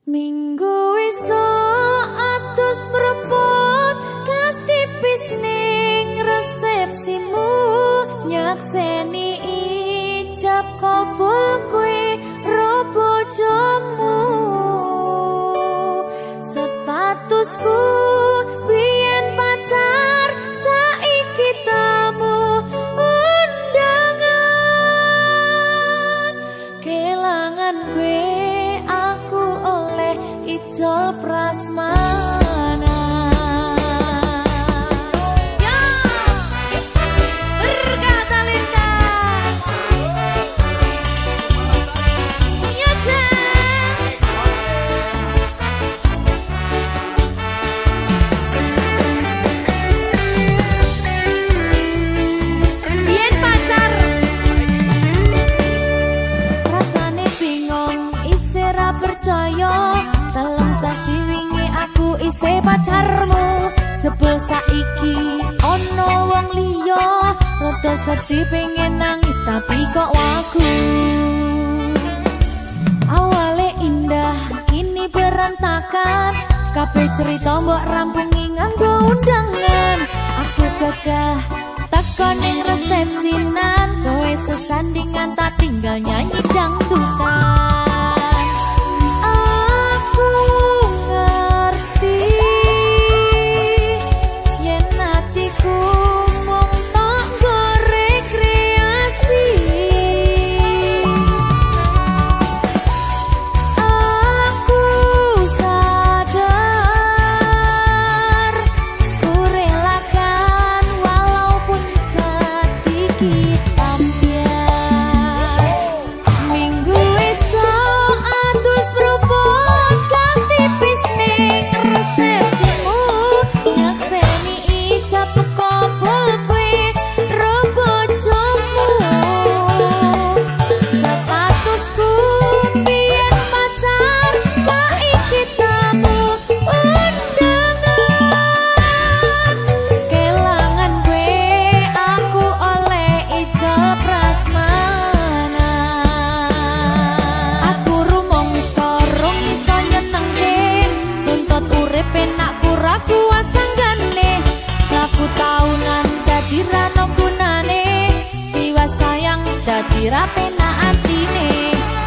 Minggu esuk atus mrepot kas tipis ning resepsimu nyakseni ijab kabul kowe ro bojomu statusku biyen pacar saiki tamu undangan kelangan kowe aku oleh ijol prasmana. Ya berkata lintas ya biyen pacar rasane bingung isih ra percaya dalam sasi wingi aku isih pacarmu jebul saiki ono wong liya rada sedih pengen nangis tapi kok wagu awale indah kini berantakan kabeh cerita mbok rampungi nganggo undangan aku gagah teko ning resepsinan kowe sesandingan tak tinggal nyanyi dangdutan aku ngerti yen atiku mung tok nggo rekreasi aku sadar ku relakan walaupun sedikit ambiar minggu esok atus propot kas tipis ning resepsimu nyakseni ijab kabul kowe ro bojomu statusku biyen pacar saiki tamu undangan kelangan kowe aku oleh ijol prasmana aku rumong sorong iso nyenengke tuntut urip enak ora kuat sanggane laku taunan dadi rano gunane tiwas sayang dadi ra penak atine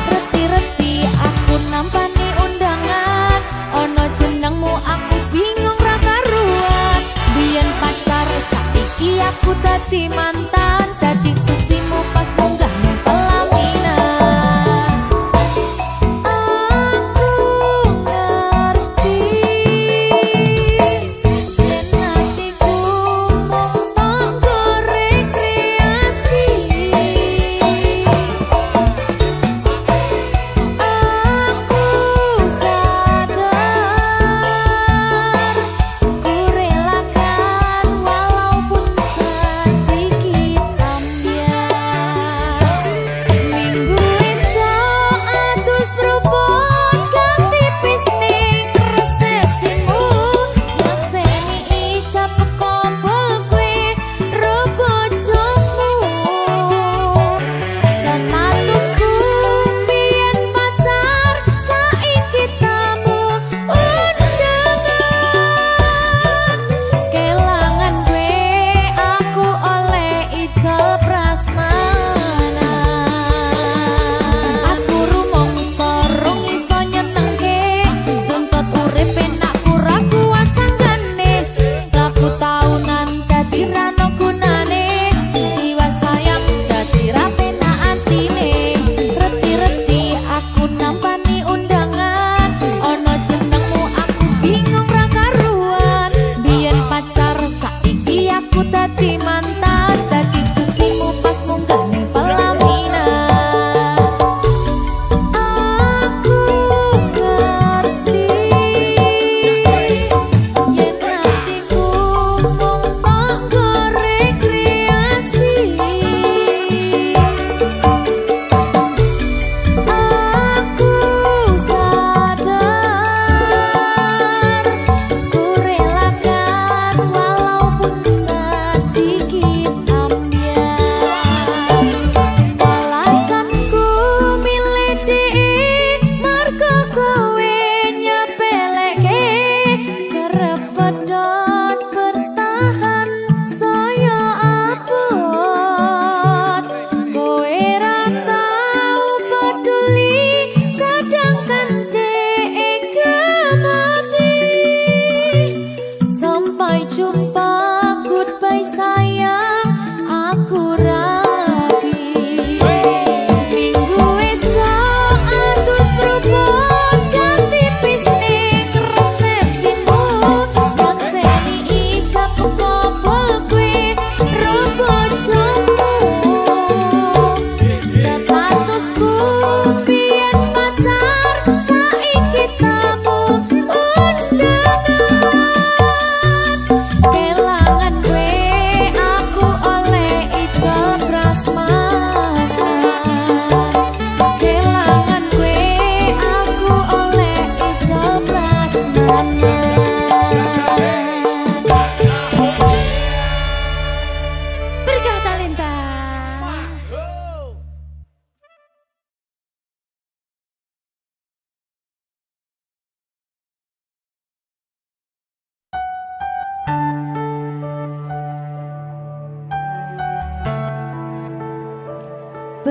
reti-reti aku nampani undangan ono jenengmu aku bingung ra karuan biyen pacar saiki aku dadi mantan dadi sesimu pas munggah nang pelaminan aku ngerti yen atiku mung tok nggo rekreasi aku sadar ku relakan walaupun sedikit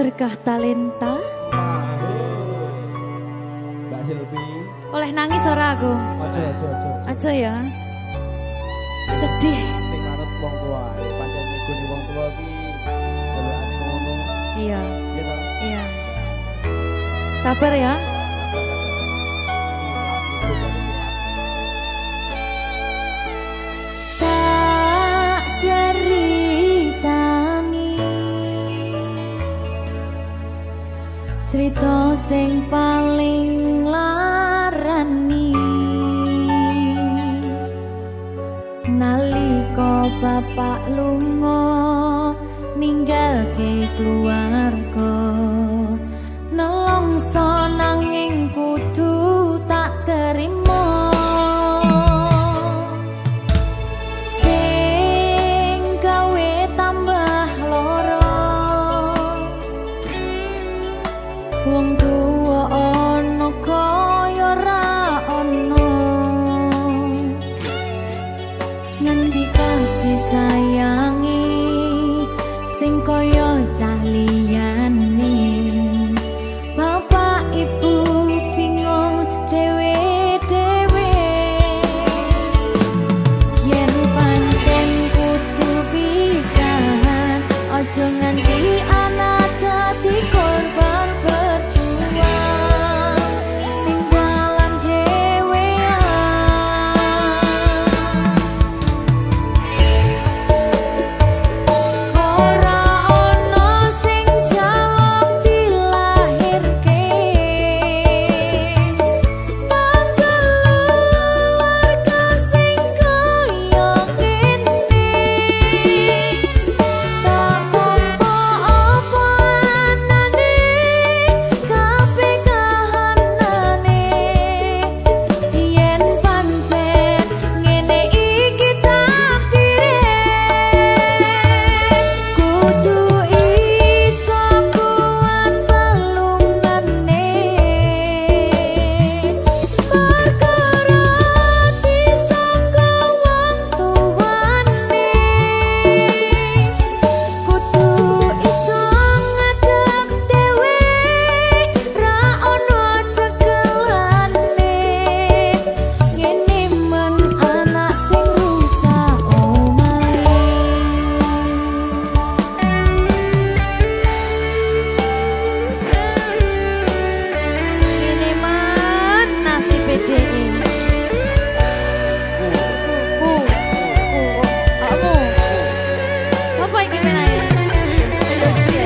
Berkah talenta. Mbak Silvi. Oleh nangis ora aku? Aja. Aja ya. Sedih. Sing manut wong tua, pancen ngikuni wong tua ki jelekane ngono. Iya. Gitu. Iya. Sabar ya. Tak ceritani cerita sing paling larani nalika bapak lunga ninggalke keluarga nelongso nanging kudu tak terima sing gawe tambah loro wong tuwa ana kaya ra ana ngendi kasih sayangi sing kaya cah liyane bapak ibu bingung dewe-dewe yen pancen kudu pisahan aja nganti anak dadi korban berjuang tinggalan dewean ora ono sing jaluk dilahirke tanggal keluarga sing kaya kene tak tampa apa anane kabeh kahanane yen pancen ngene iki takdire kudu iso kuat pelungane perkara disangka wong tuwane kudu iso ngadeg dhewe ra ono cekelane ngene men anak sing rusak omahe ngene man nasib dhewe kamu siapa iki menanya terus piye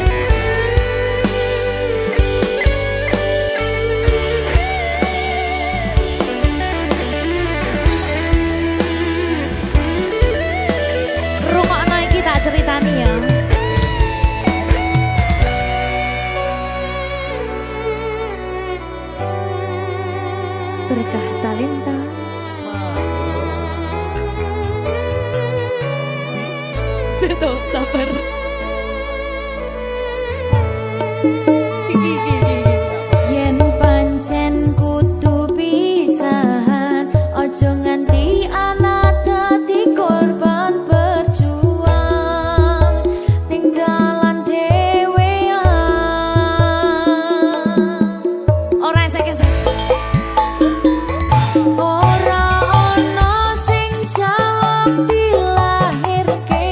rungokno iki tak ceritani ya berkah talenta Ceto, sabar. Yen pancen kudu pisahan, ojo nganti anak dadi korban berjuang tinggalan dhewean. Ora esek-esek. Ora ono sing jaluk dilahirke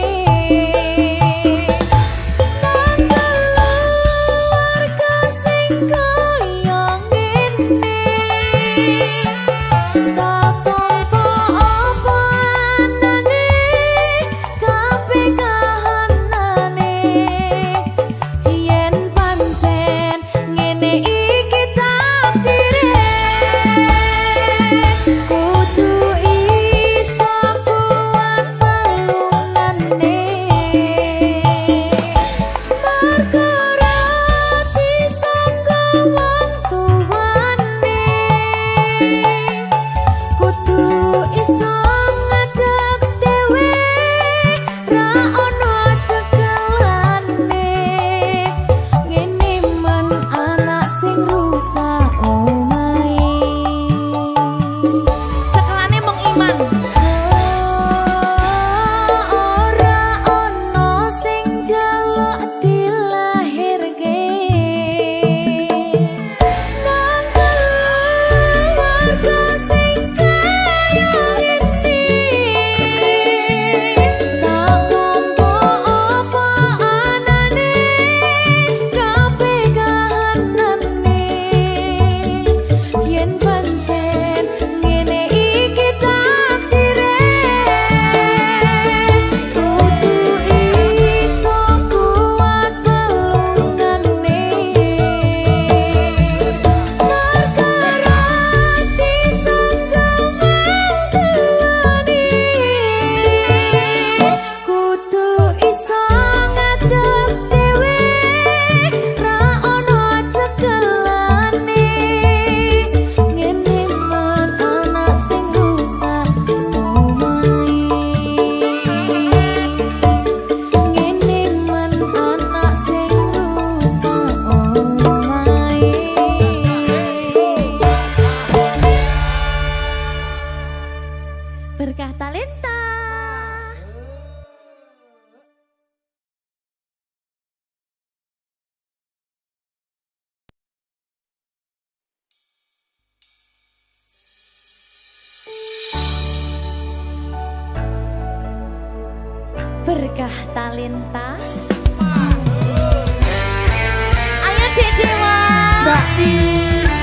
Berkah Talenta. Berkah Talenta. Ayo Dek Dewa. Mbak Nis.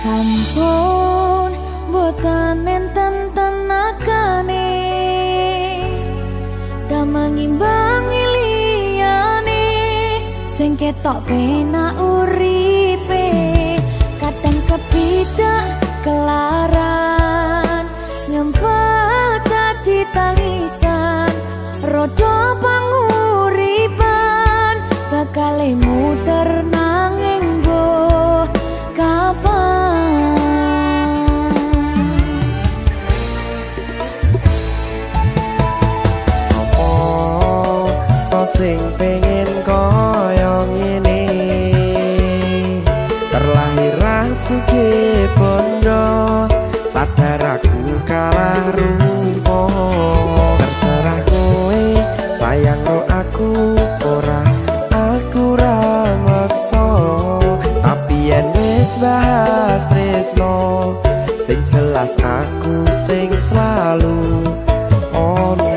Sampun boten enten tenagane damel ngimbangi liyane sing ketok penak uripe kadang kepidak kelaran nyempet dadi tangisan rodo panguripan bakal muter nanging go kapan Sopo to sing pengen koyo ngene terlahir sugih bondo sadar aku kalah rumpo terserah kowe sayang ro aku ora aku ra maksa tapi yen wis bahas tresno sing jelas aku sing selalu ono.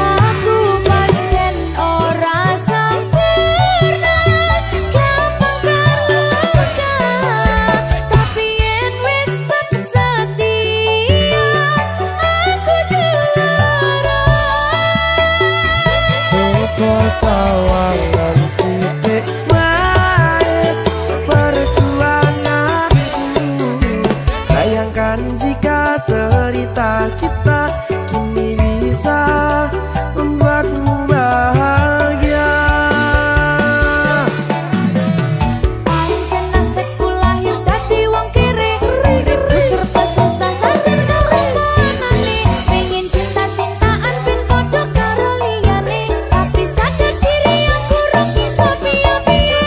aku pancen ora sempurna gampang terluka tapi yen wis tak setia aku juara Coba sawangan sithik wae perjuanganku bayangkan jika cerita kita kini bisa membuatmu bahagia pancen nasibku lahir dadi wong kere uripku serba susah sadar ngrasakane pengen cinta-cintaan ben padha karo liyane tapi sadar diri aku ora bisa piye-piye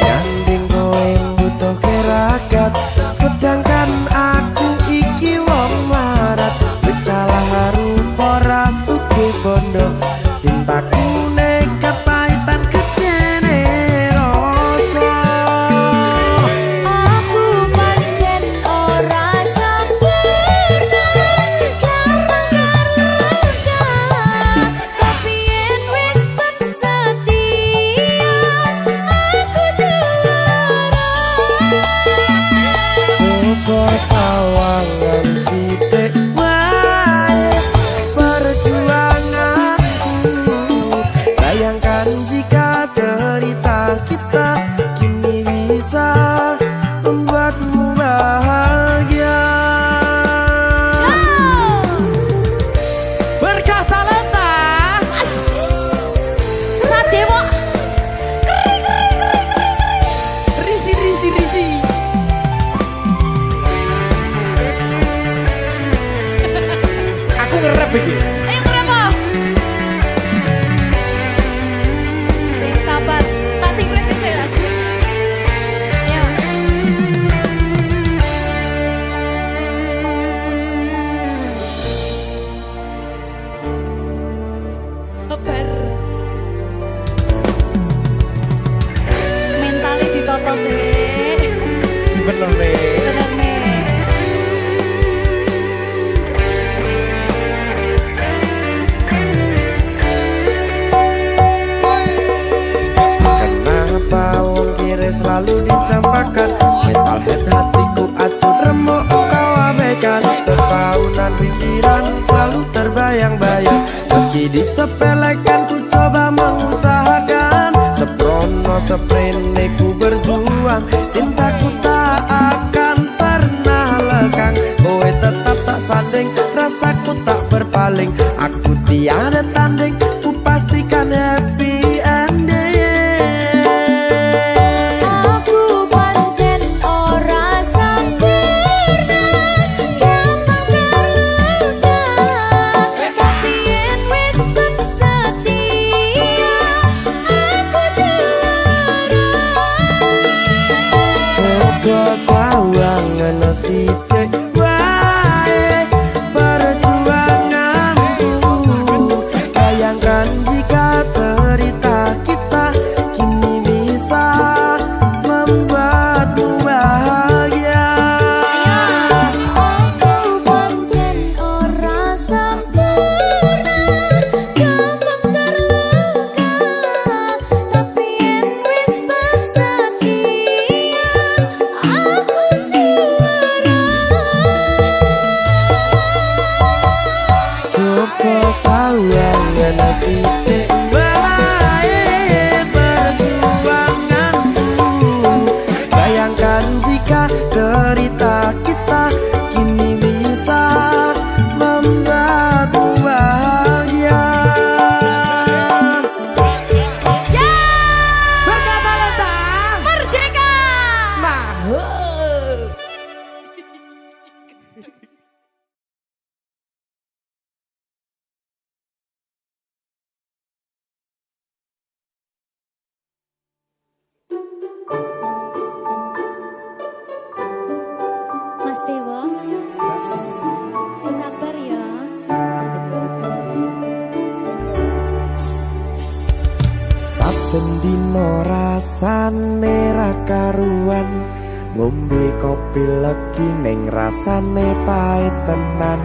nyanding kowe butuh keragat sedangkan aku iki wong larat wis kalah rupa ra sugih bondo cintaku nekat pahitan gedene rasa aku pancen ora sempurna gampang terluka tapi yen wis tak setia aku juara coba sawangan sithik wae perjuanganku bayangkan jika cerita kita kini bisa membuatmu bahagia Berkah Talenta Sadewo risi aku ngerep iki ayo berapa sing sabar tak sing kritik saya ya sabar mentalnya ditoto sih bener nih bener nih kenapa wong kiri selalu dicampakkan mental head hatiku acuh remuk kau abaikan terpaunan pikiran selalu terbayang-bayang meski disepelekan ku coba mengusahakan seprono seprene ku berjuang cintaku tak akan pernah lekang kowe tetap tak sanding rasaku tak berpaling aku tiada tanding ku pastikan happy ending aku pancen ora sempurna gampang terluka tapi yen wis tak setia aku juara cerita kita kini bisa membuatmu bahagia. Berkata Lenta Merdeka. Mahal. Mas Dewa, si sabar ya. Saben dino rasane ra karuan, ngombe kopi legi ning rasane pahit tenan.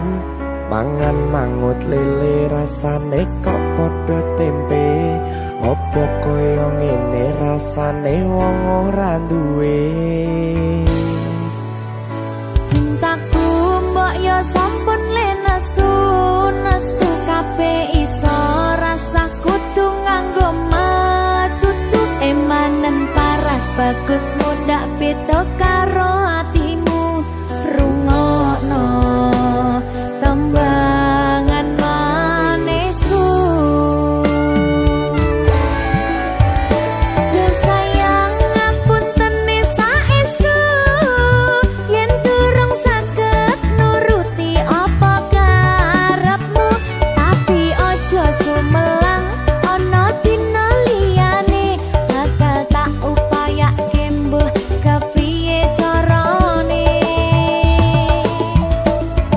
Mangan mangut lele rasane kok padha tempe. Opo koyo ngene rasane wong ora duwe. Cintaku mbok yo sampun lenesu, nesu kabeh iso rasa kudu nganggo macucu. Emanen paras bagus mundak beda karo atimu. Rungokno tembangan manisku. Duh sayang ngapunten saestu, yen durung saged nuruti apa karepmu. Tapi ojo sumelang ana dina liyane, bakal tak upayake mbuh kepiye carane.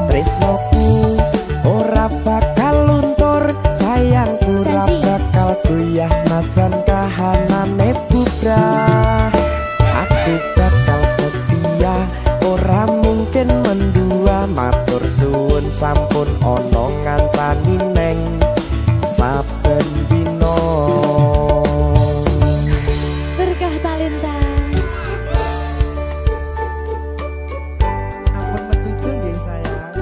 Tresnoku ora bakal luntur, sayangku ora Janji. bakal goyah senajan kahanane bubrah. Aku bakal setia, ora mungkin mendua. Matur suwun sampun ana ngancani neng saben dina. Berkah talenta. Ampun mecucu nggih sayang.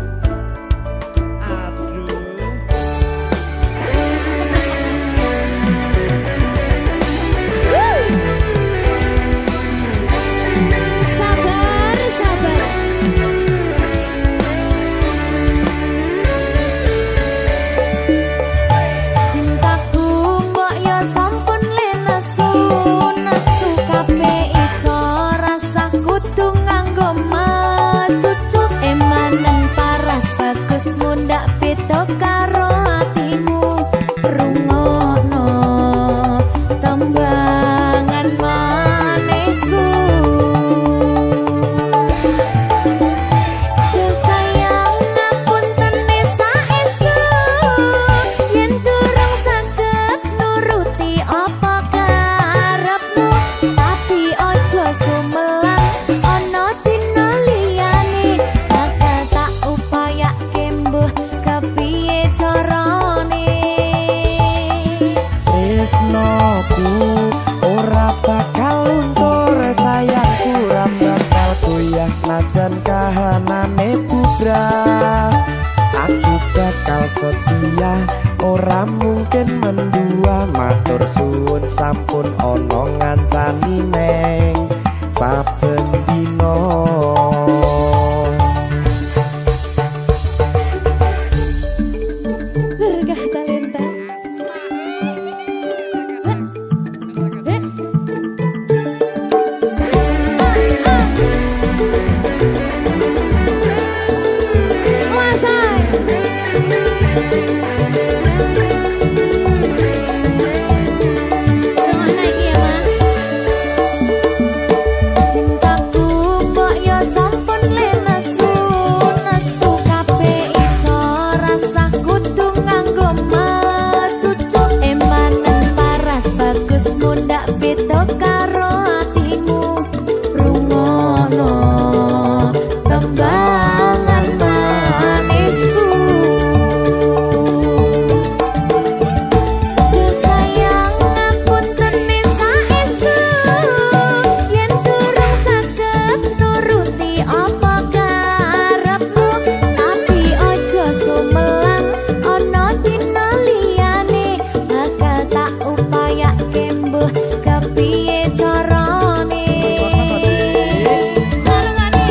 Aduh. Sabar, sabar. Cintaku mbok yo sampun lenesu, nesu kabeh iso rasa kudu nganggo macucu. Emanen paras bagus mundak beda karo atimu. Rungokno tembangan manisku. Duh sayang ngapunten saestu, yen durung saged nuruti apa karepmu. Tapi ojo sumelang ana dina liyane, bakal tak upayake mbuh kepiye carane. Tresnoku ora bakal luntur, sayangku ora bakal goyah senajan kahanane bubrah. Aku bakal setia, ora mungkin mendua. Matur suwun sampun ana ngancani neng saben dina. Berkah talenta. Rungokno iki ya, Mas. Cintaku mbok yo sampun lenesu, nesu kabeh iso rasa kudu nganggo macucu. Emanen paras bagus mundak beda karo atimu. Rungokno tembangan manisku. Duh sayang ngapunten saestu, yen durung saged nuruti apa karepmu. Tapi ojo sumelang ana dina liyane, bakal tak upayake mbuh kepiye carane. Ngarungane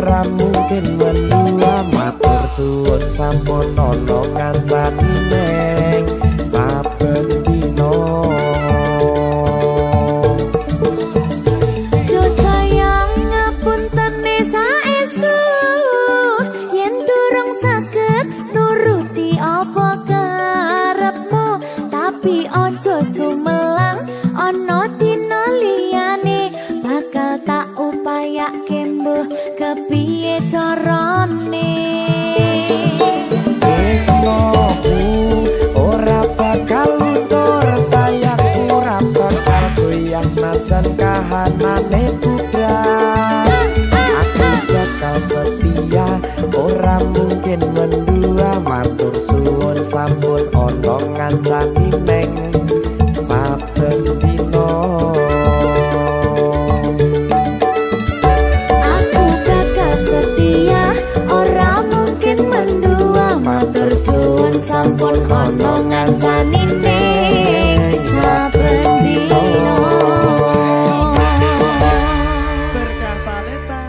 ora mungkin mendua matur suwun sampun ana ngantani neng saben dina. Ojo sumelang ana dina liyane bakal tak upayake mbuh kepiye carane. Tresnoku ora bakal luntur sayangku ora bakal goyah senajan kahanane bubrah. Aku bakal setia ora mungkin mendua matur suwun sampun ana ngancani neng saben dina. Aku bakal setia ora mungkin mendua matur suwun sampun ana ngancani neng saben dina. Berkah talenta.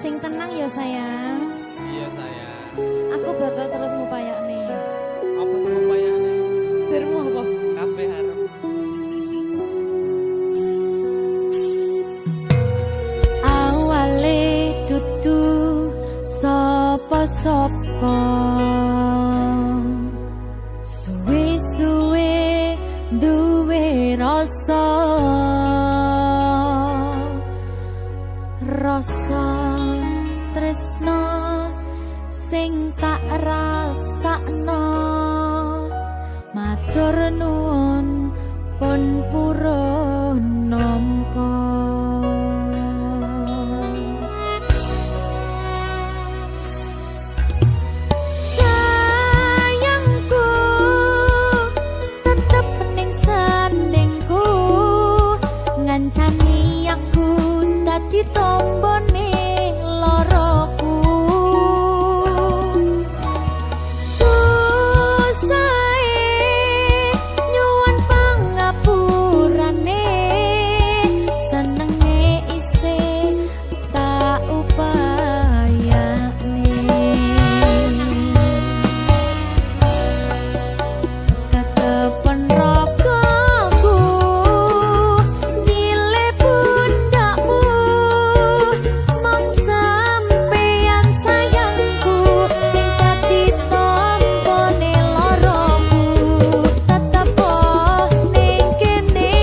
Sing tenang ya sayang. Iya sayang. Aku bakal terus ngupayakne. Apa sih upayane? Sirmu apa? Kabeh arep. Awale dudu sapa-sapa. Suwe-suwe duwe rasa. Rasa tresno sing tak rasakno matur nuwun pun purun nampa. Sayangku tetep ning sandingku ngancani aku dadi tombone loroku. Nyuwun pangapurane senenge isih tak upayane. Ketepen ragaku nyile pundakmu mong sampeyan sayangku sing dadi tombone loroku. Tetep ning kene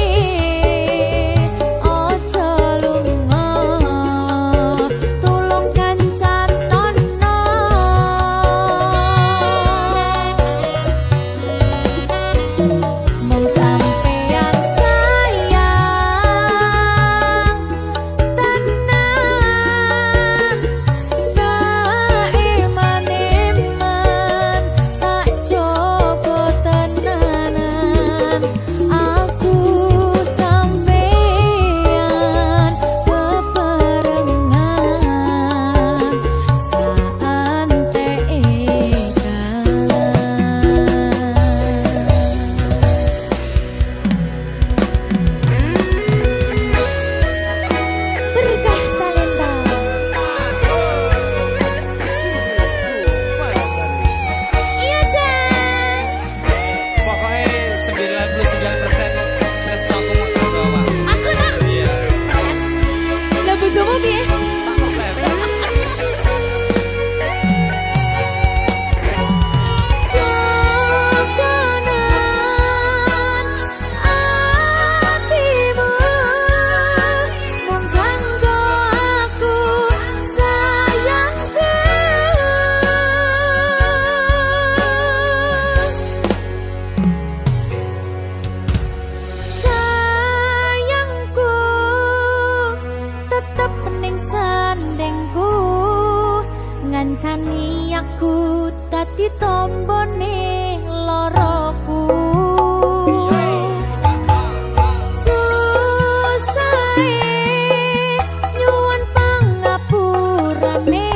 aja lunga tulung kancan nono. Mong sampeyan sayang tenan eman-eman tak coba tenanan aku sampeyan bebarengan saante berkah talenta. Iya Jan. Pokoknya 99% Tresno aku mau bawa. Aku tak. Iya. Lah bojomu piye? 100%. Jokonan atimu mung kanggo aku sayangku. Sayangku tetep ning sandingku ngancani aku dadi tombone loroku. Susahe nyuwun pangapurane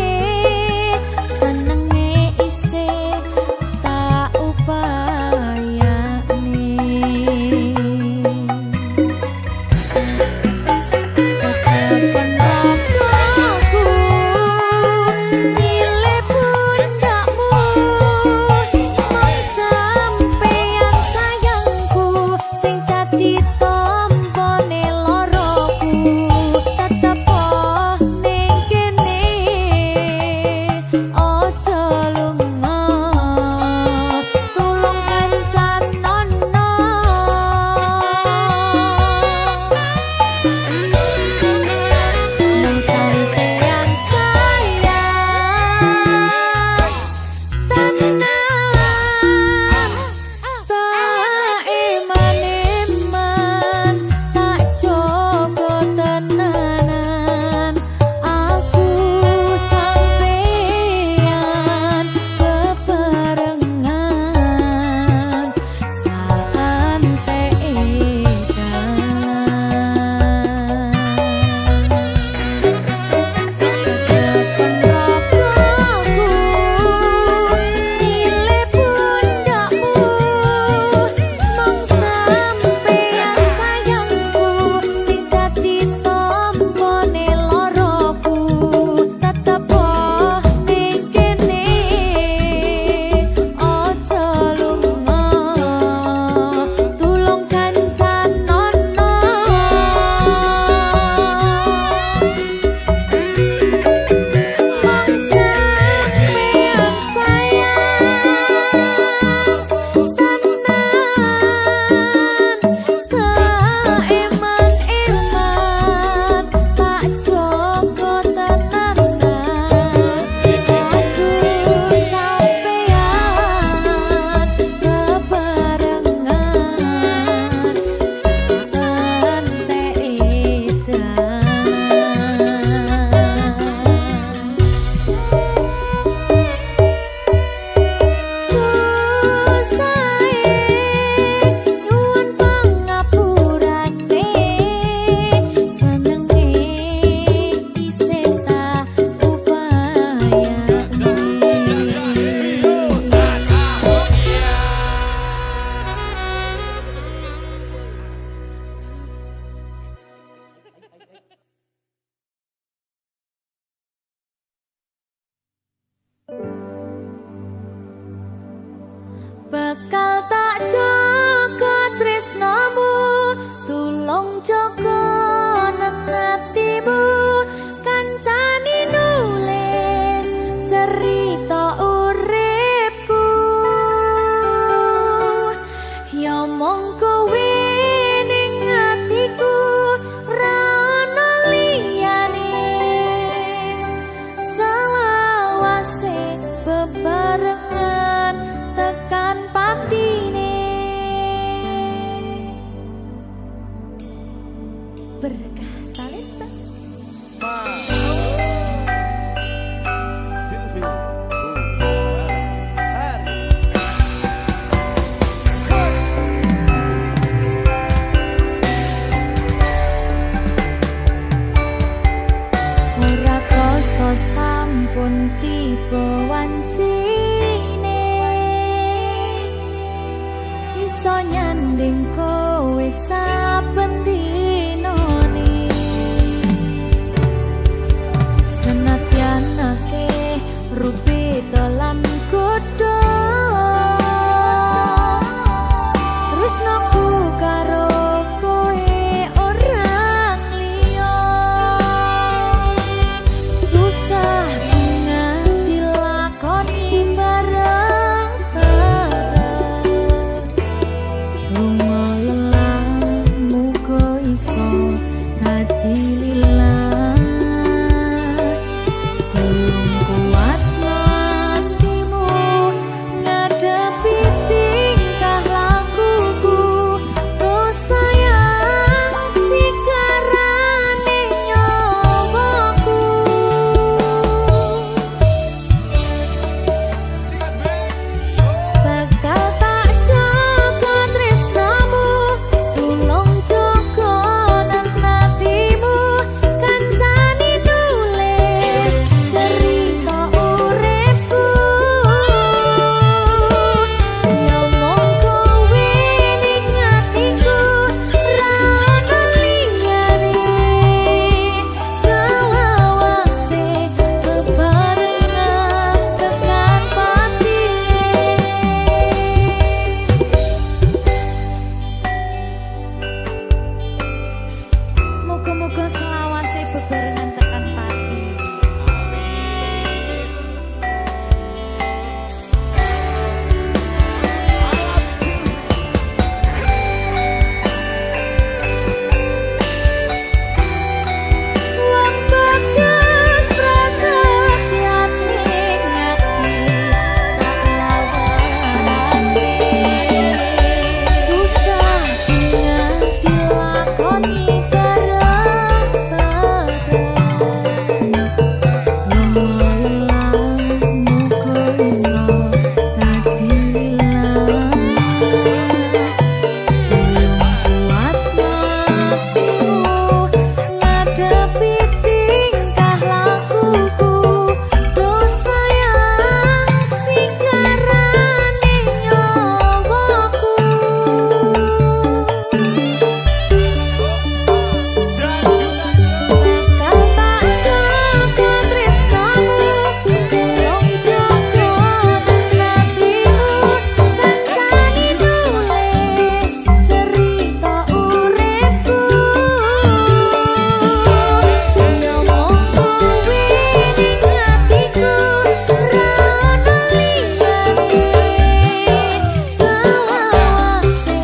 sampun tiba wancine iso nyanding kowe saben dinane senadyan akeh rupi dalan godho tresnaku karo kowe orang liya susah nganti lakoni bareng-bareng donga lelah muga iso dadi lillah tulung kuatno atimu ngadepi tingkah lakuku dosa yang sikarane nyawaku bakal tak jaga tresnamu tulung jaga nanatimu kancani nulis cerita uripku nyomong kowe ning atiku ra ono liyane selawase bebarengan tekan patine muga-muga selawase bebarengan tekan pati wong bagas prasetyan ning ati saklawase susah nganti lakoni bareng-bareng lelah muga iso dadi lillah kuatno atimu ngadepi tingkah lakuku dosa yang sikarane nyawaku bakal tak jaga tresnamu tulung jaga nanatimu kancani nulis cerita uripku nyomong kowe ning atiku ra ono liyane selawase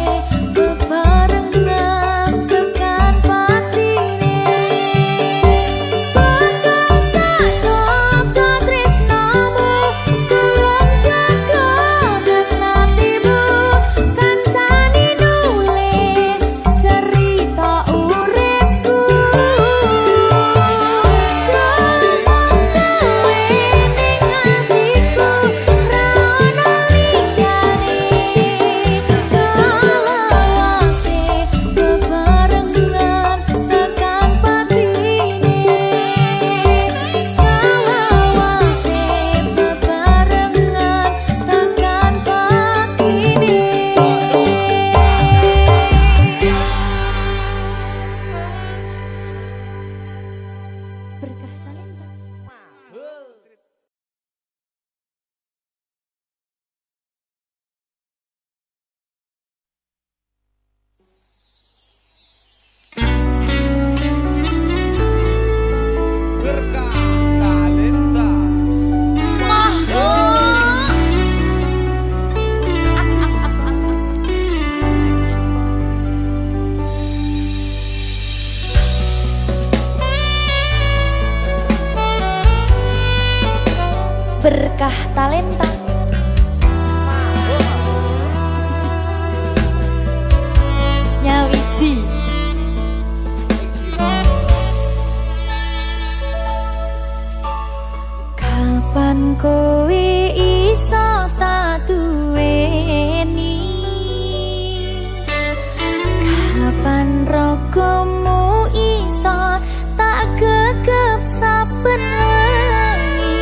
bebarengan tekan patine bakal tak jaga tresnamu tulung jaga nanatimu kancani nulis cerita uripku nyomong kowe ning atiku ra ono liyane selawase bebarengan tekan patine selawase bebarengan tekan patine berkah talenta Berkah talenta. berkah talenta nyawiji kapan kowe iso tak duweni kapan rogomu iso tak gegep saben wengi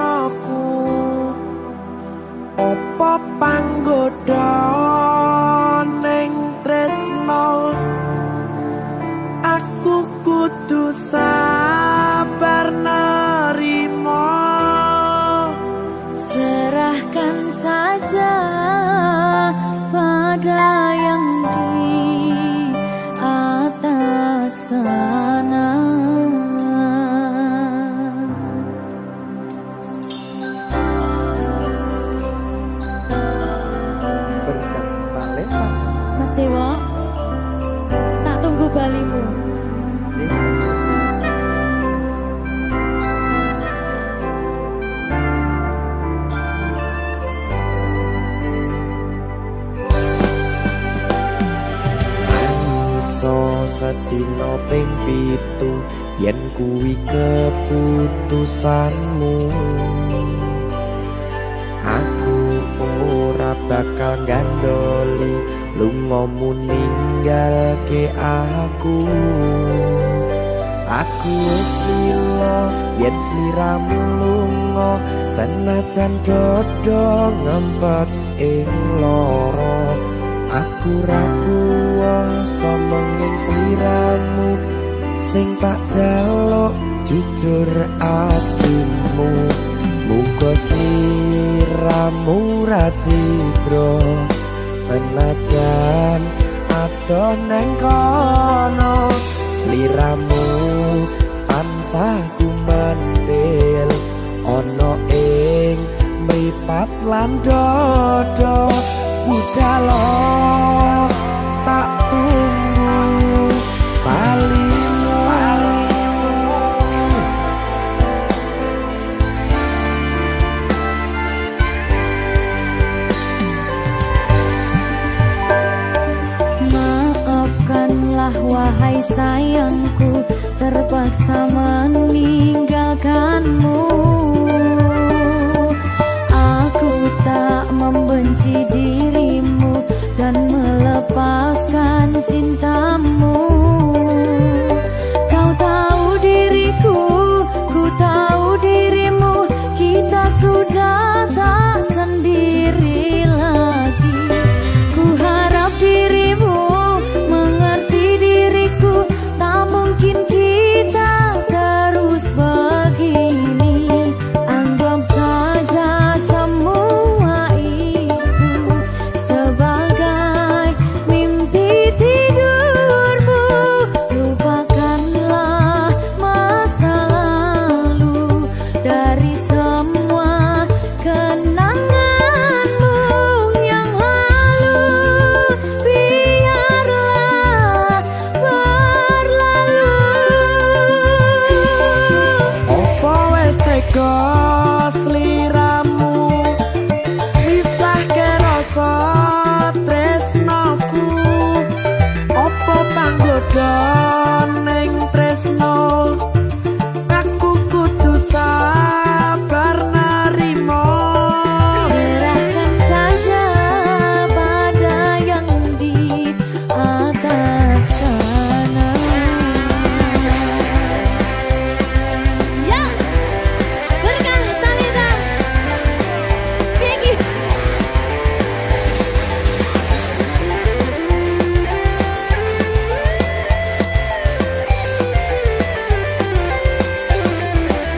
tresnoku opo panggoda ning tresno aku kudu sabar nerima serahkan saja pada yang di atas sana. Berkat talenta Mas Dewa, tak tunggu balimu. Sedina ping 7 yen kuwi keputusanmu aku ora bakal gandoli lungamu ninggalke aku wis lila yen sliramu lunga senajan dodo ngempet ing lara aku ra kuwasa menging sliramu sing tak jaluk jujur atimu muga sliramu ra cidra senajan adoh nang kono sliramu tansah gumantil ana ing mripat lan dodo budalo tak tunggu balimu Maafkanlah wahai sayangku terpaksa meninggalkanmu. Aku tak membenci dirimu dan melepaskan cintamu. Kau tahu diriku, ku tahu dirimu, kita sudah tak sendiri lagi. Ku harap dirimu mengerti diriku, tak mungkin kita terus begini. Anggap saja semua itu sebagai mimpi tidurmu. Lupakanlah masa lalu dari semua kenanganmu yang lalu. Biarlah berlalu. opo wis tega sliramu misahke rasa tresnoku opo panggoda ning tresno aku kudu sabar nerima Serahkan saja pada yang di atas sana. Ya, berkah talenta. Tinggi.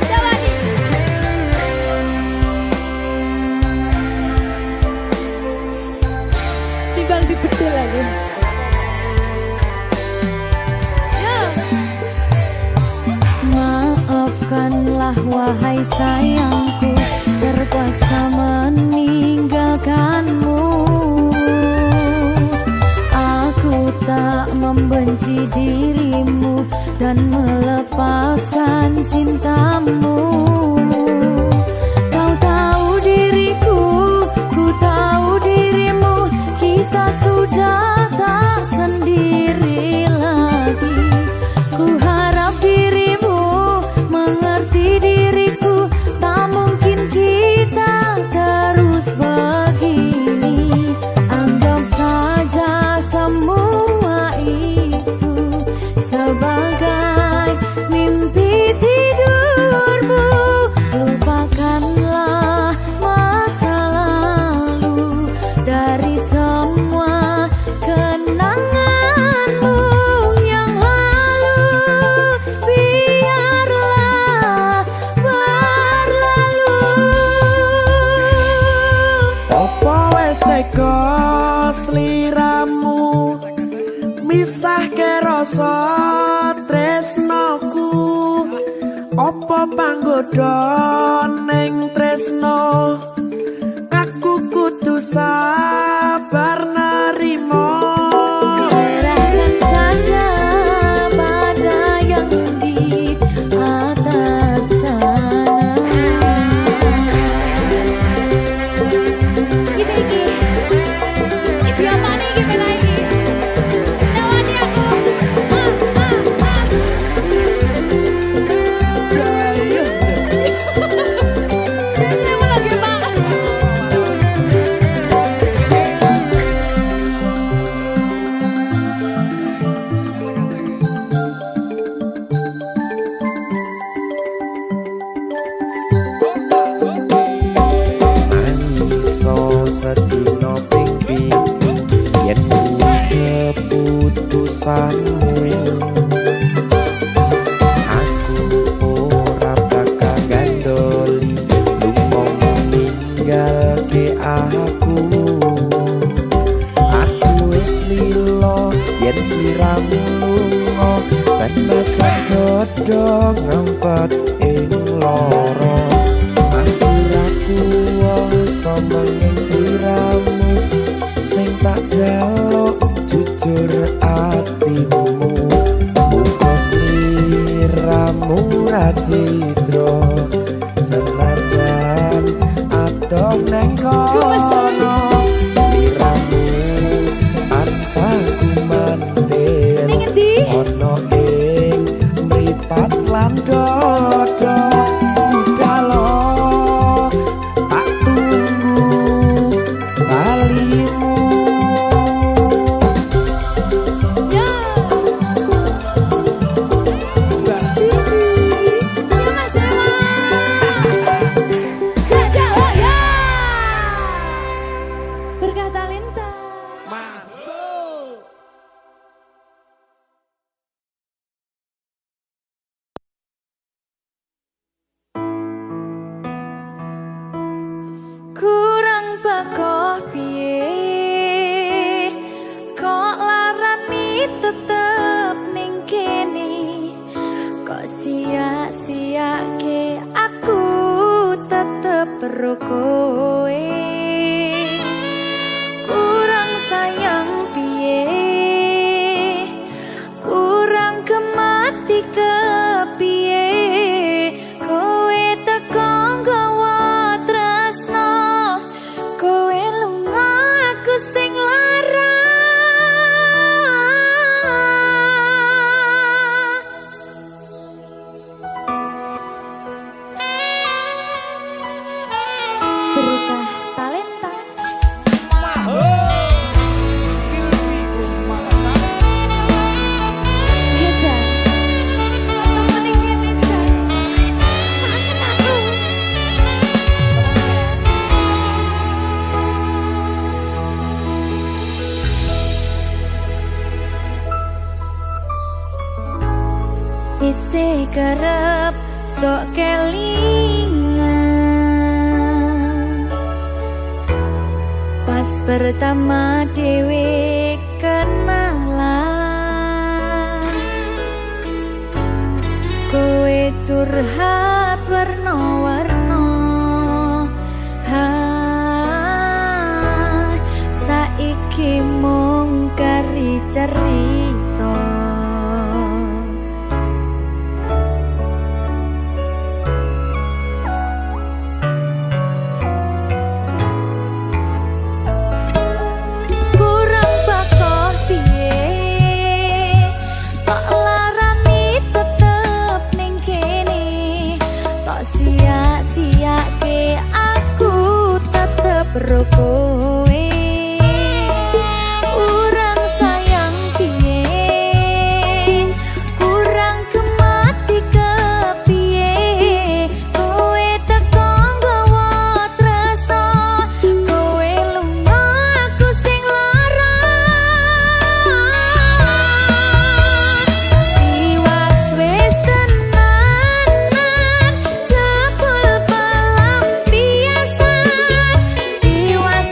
Jawadi. Timbang dibedel lagi. Ya. Maafkanlah wahai sayangku terpaksa meninggalkanmu. Aku tak membenci dirimu dan melepaskan cintamu. Kau tahu diriku, ku tahu dirimu, kita sudah tak sendiri lagi. Ku harap dirimu mengerti diriku, tak sliramu misahke rasa tresnoku apa panggoda ning tresno aku kudu sabar narimo serahkan saja pada yang di atas sana. Gini iki apa nih gimana ini tawani aku Jangan saya mau lagi bang. iso sedina ping yen keputusanmu aku ora bakal gandoli lumong ninggalke aku wis lilo yen sliramu lunga senajan dodo ngempet ing loro aku ra kuwasa menging sliramu sing tak jaluk jujur atimu muga sliramu ra citra senajan adoh neng kono sliramu tansah kumandhen Ning endi? ono ing mripat lan dodo budalo tak tunggu balimu Ya. Mbak Siti Ya Mas Jawa. Jajak oh ya. Berkah talenta. masuk Kurang bakoh piye kok larani tetep ning kene kok sia-siake aku tetep perlu kowe kurang sayang piye kurang kemati kepiye kowe teko nggawa tresno kowe lunga aku sing lara berkah talenta Silvi Kumalata. iya Jan ketemu ning kene Jan maafin aku isih kerep sok kelingan pas pertama dewe kenalan kowe curhat warna-warna saiki mung kari cerita kurang bakoh piye kok larani tetep ning kene tok sia-siake aku tetep ro kowe kurang sayang piye kurang kemati kepiye kowe teko nggawa tresno kowe lunga aku sing lara iwas wis tenanan jebul pelampiasan iwas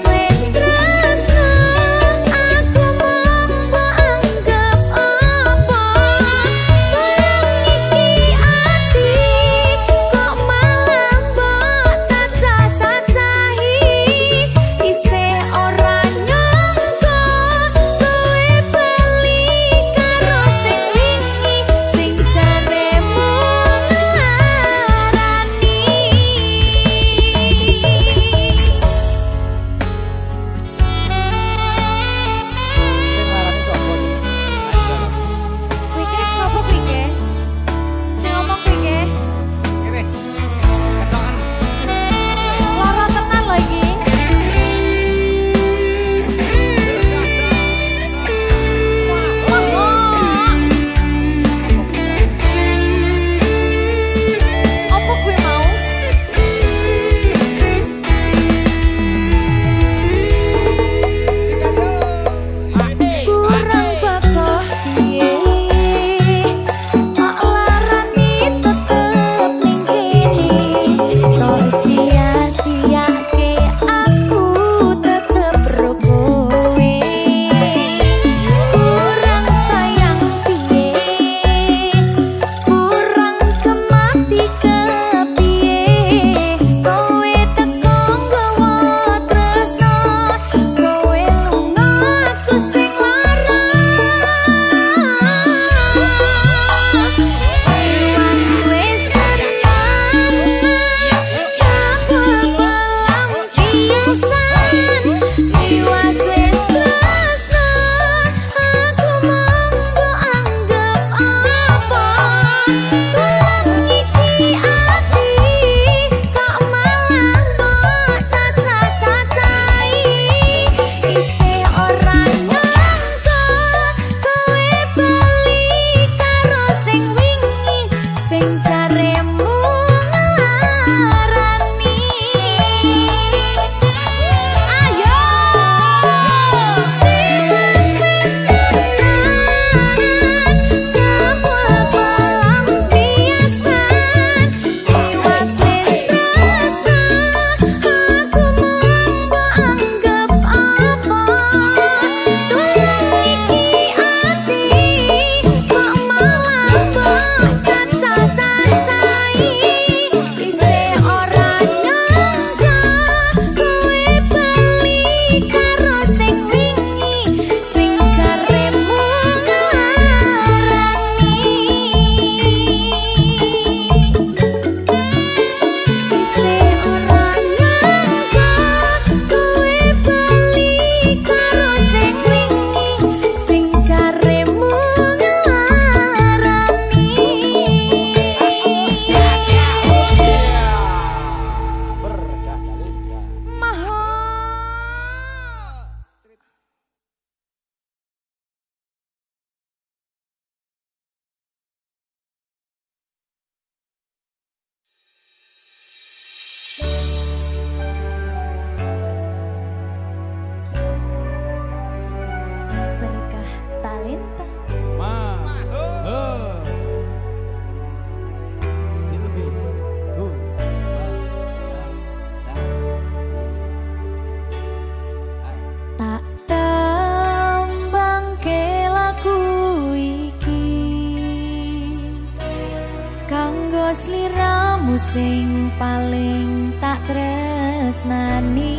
wani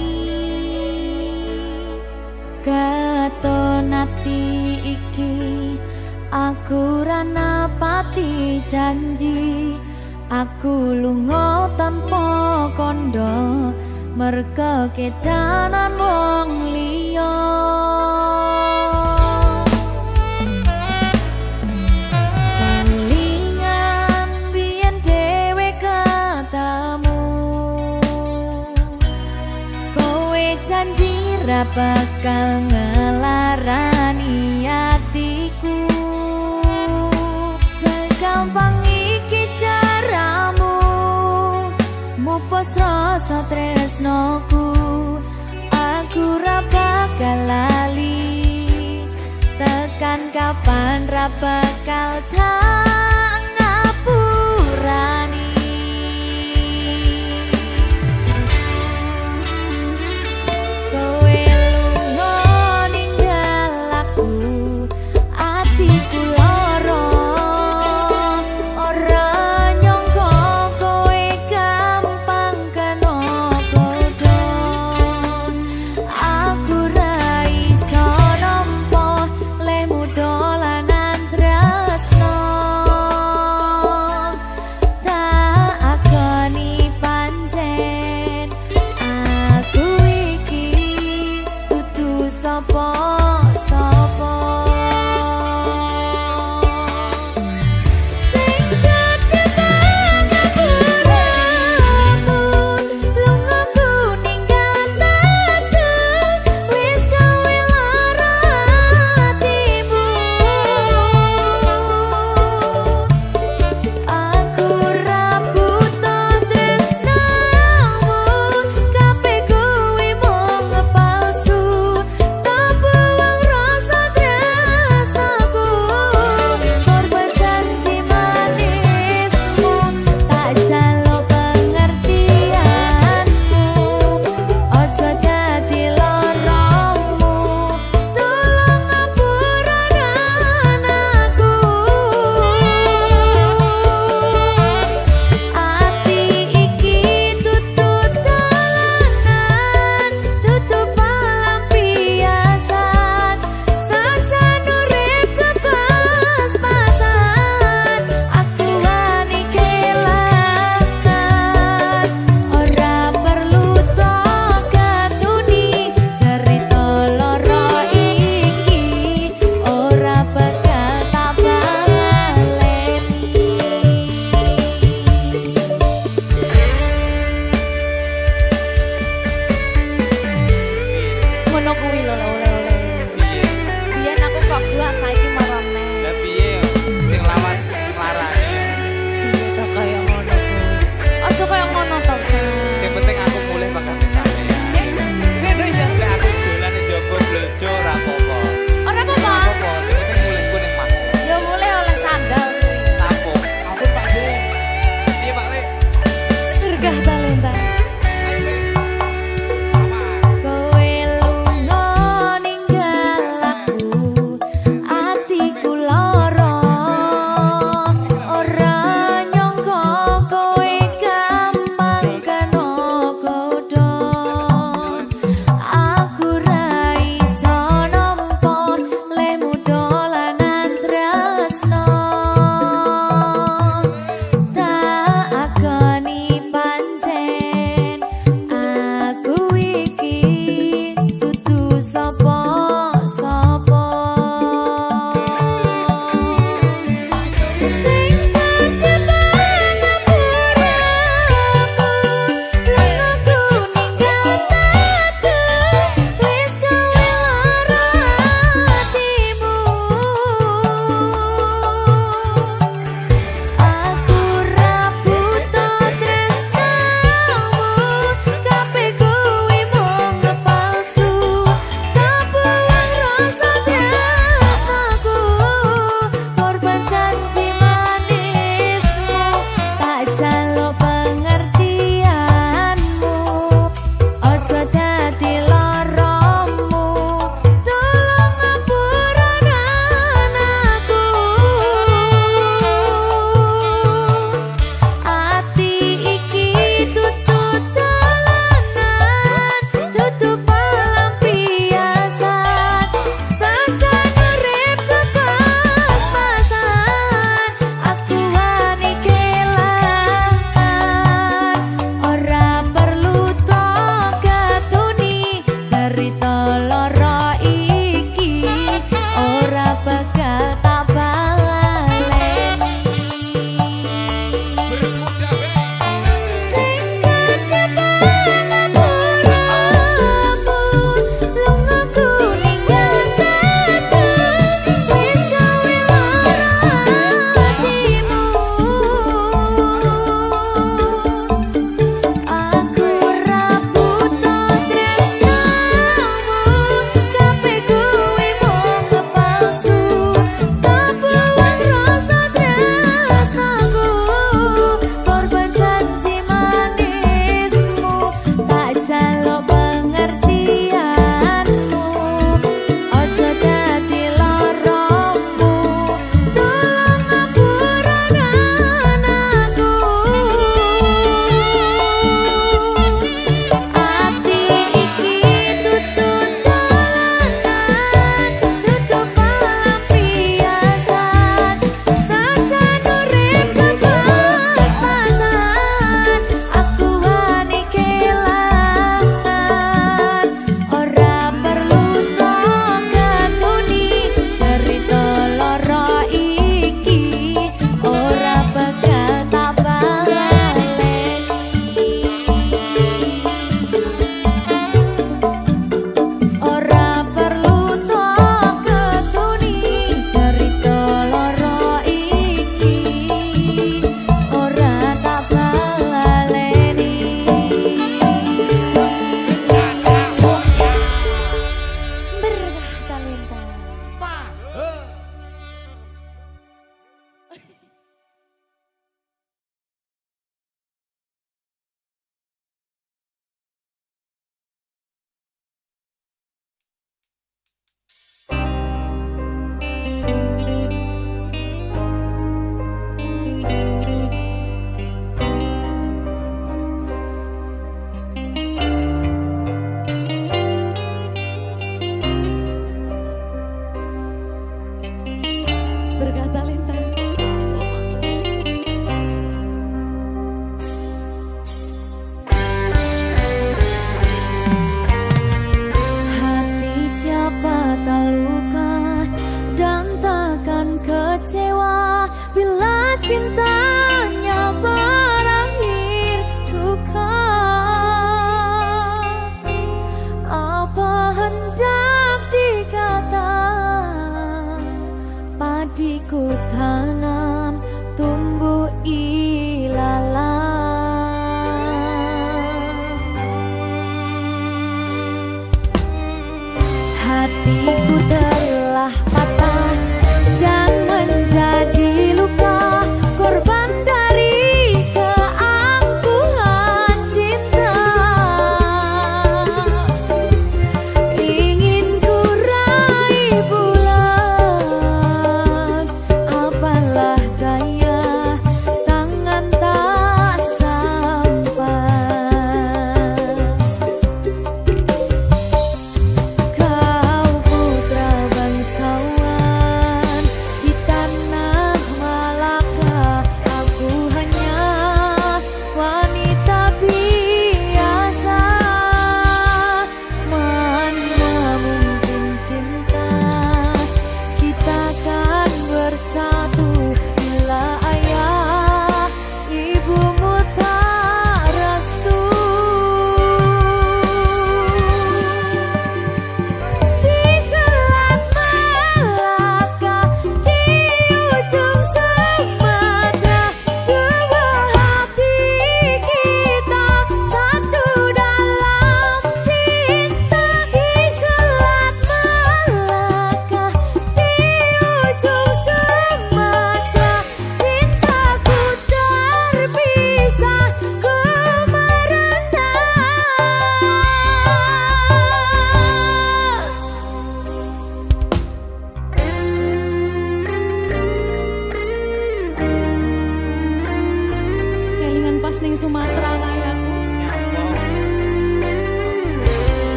katon ati iki aku ra napati janji aku lunga tanpa kondo merga kedanan wong liya kelingan biyen dhewe katamu kowe janji ra bakal ngelarani atiku segampang iki caramu mupus rasa tresnoku aku ra bakal lali tekan kapan ra bakal